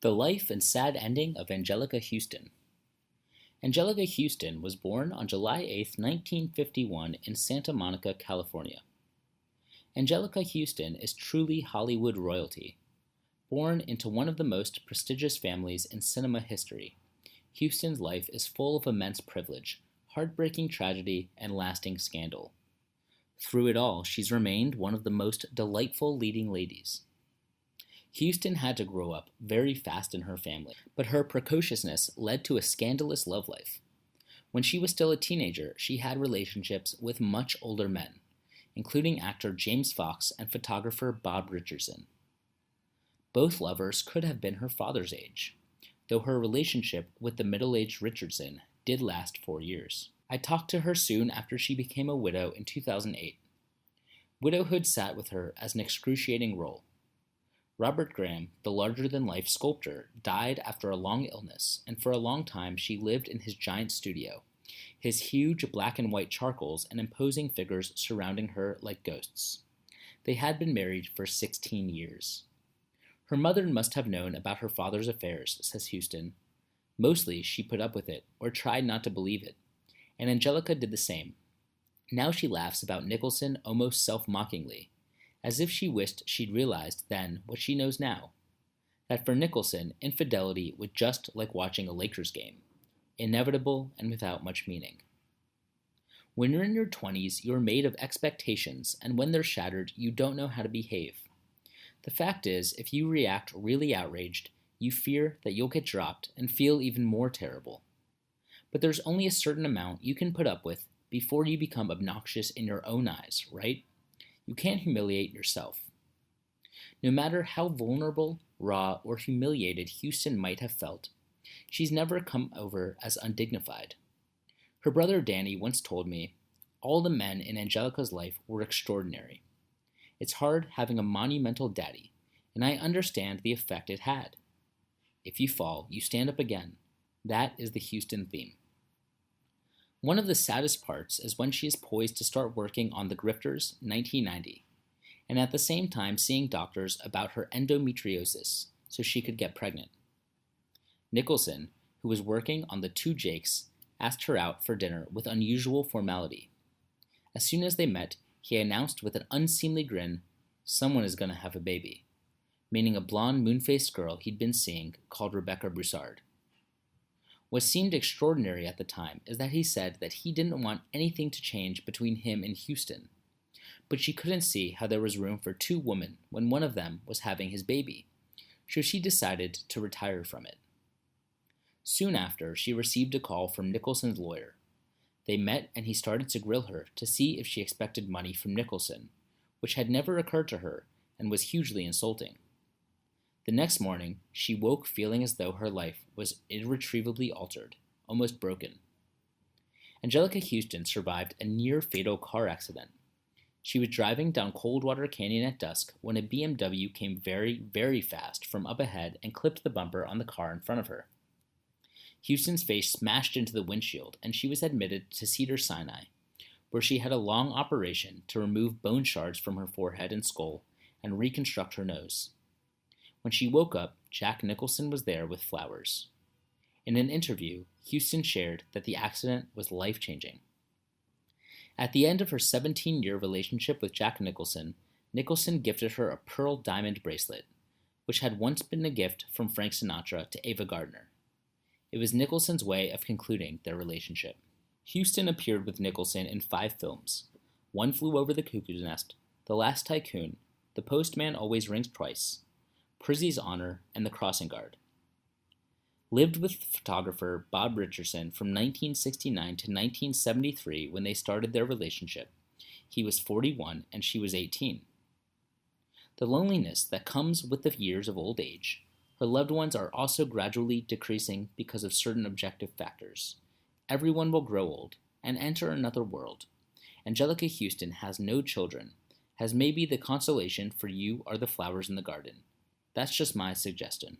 The life and sad ending of Anjelica Huston. Anjelica Huston was born on July 8, 1951 in Santa Monica, California. Anjelica Huston is truly Hollywood royalty. Born into one of the most prestigious families in cinema history, Huston's life is full of immense privilege, heartbreaking tragedy, and lasting scandal. Through it all, she's remained one of the most delightful leading ladies. Huston had to grow up very fast in her family, but her precociousness led to a scandalous love life. When she was still a teenager, she had relationships with much older men, including actor James Fox and photographer Bob Richardson. Both lovers could have been her father's age, though her relationship with the middle-aged Richardson did last 4 years. I talked to her soon after she became a widow in 2008. Widowhood sat with her as an excruciating role. Robert Graham, the larger-than-life sculptor, died after a long illness, and for a long time she lived in his giant studio, his huge black-and-white charcoals and imposing figures surrounding her like ghosts. They had been married for 16 years. Her mother must have known about her father's affairs, says Huston. Mostly she put up with it, or tried not to believe it, and Anjelica did the same. Now she laughs about Nicholson almost self-mockingly, as if she wished she'd realized then what she knows now, that for Nicholson, infidelity was just like watching a Lakers game, inevitable and without much meaning. When you're in your 20s, you're made of expectations, and when they're shattered, you don't know how to behave. The fact is, if you react really outraged, you fear that you'll get dropped and feel even more terrible. But there's only a certain amount you can put up with before you become obnoxious in your own eyes, right? You can't humiliate yourself. No matter how vulnerable, raw, or humiliated Huston might have felt, she's never come over as undignified. Her brother Danny once told me, all the men in Anjelica's life were extraordinary. It's hard having a monumental daddy, and I understand the effect it had. If you fall, you stand up again. That is the Huston theme. One of the saddest parts is when she is poised to start working on The Grifters, 1990, and at the same time seeing doctors about her endometriosis so she could get pregnant. Nicholson, who was working on The Two Jakes, asked her out for dinner with unusual formality. As soon as they met, he announced with an unseemly grin, "Someone is going to have a baby," meaning a blonde moon-faced girl he'd been seeing called Rebecca Broussard. What seemed extraordinary at the time is that he said that he didn't want anything to change between him and Huston, but she couldn't see how there was room for two women when one of them was having his baby, so she decided to retire from it. Soon after, she received a call from Nicholson's lawyer. They met and he started to grill her to see if she expected money from Nicholson, which had never occurred to her and was hugely insulting. The next morning, she woke feeling as though her life was irretrievably altered, almost broken. Anjelica Huston survived a near-fatal car accident. She was driving down Coldwater Canyon at dusk when a BMW came very, very fast from up ahead and clipped the bumper on the car in front of her. Huston's face smashed into the windshield, and she was admitted to Cedars-Sinai, where she had a long operation to remove bone shards from her forehead and skull and reconstruct her nose. When she woke up, Jack Nicholson was there with flowers. In an interview, Huston shared that the accident was life-changing. At the end of her 17-year relationship with Jack Nicholson, Nicholson gifted her a pearl diamond bracelet, which had once been a gift from Frank Sinatra to Ava Gardner. It was Nicholson's way of concluding their relationship. Huston appeared with Nicholson in 5 films: One Flew Over the Cuckoo's Nest, The Last Tycoon, The Postman Always Rings Twice, Prizzy's Honor, and The Crossing Guard. Lived with photographer Bob Richardson from 1969 to 1973 when they started their relationship. He was 41 and she was 18. The loneliness that comes with the years of old age. Her loved ones are also gradually decreasing because of certain objective factors. Everyone will grow old and enter another world. Anjelica Huston has no children, has maybe the consolation for you are the flowers in the garden. That's just my suggestion.